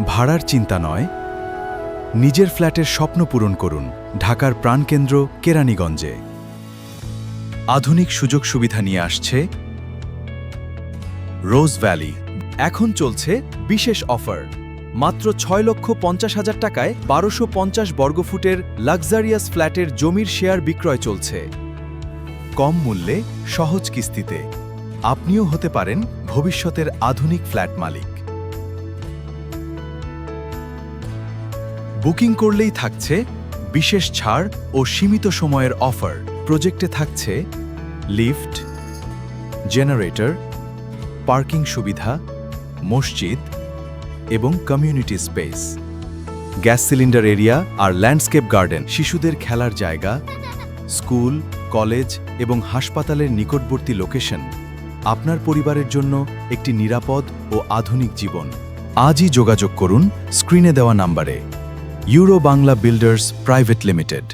ভাড়ার চিন্তা নয়, নিজের ফ্ল্যাটের স্বপ্ন পূরণ করুন ঢাকার প্রাণকেন্দ্র কেরানীগঞ্জে। আধুনিক সুযোগ সুবিধা নিয়ে আসছে রোজ ভ্যালি। এখন চলছে বিশেষ অফার, মাত্র ৬,৫০,০০০ টাকায় ১২৫০ বর্গফুটের লাক্সারিয়াস ফ্ল্যাটের জমির শেয়ার বিক্রয় চলছে। কম মূল্যে সহজ কিস্তিতে আপনিও হতে পারেন ভবিষ্যতের আধুনিক ফ্ল্যাট মালিক। বুকিং করলেই থাকছে বিশেষ ছাড় ও সীমিত সময়ের অফার। প্রজেক্টে থাকছে লিফট, জেনারেটর, পার্কিং সুবিধা, মসজিদ এবং community space, gas cylinder area আর ল্যান্ডস্কেপ গার্ডেন, শিশুদের খেলার জায়গা, স্কুল, কলেজ এবং হাসপাতালের নিকটবর্তী লোকেশন, আপনার পরিবারের জন্য একটি নিরাপদ ও আধুনিক জীবন। আজই যোগাযোগ করুন স্ক্রিনে দেওয়া নম্বরে। Euro Bangla builders private limited.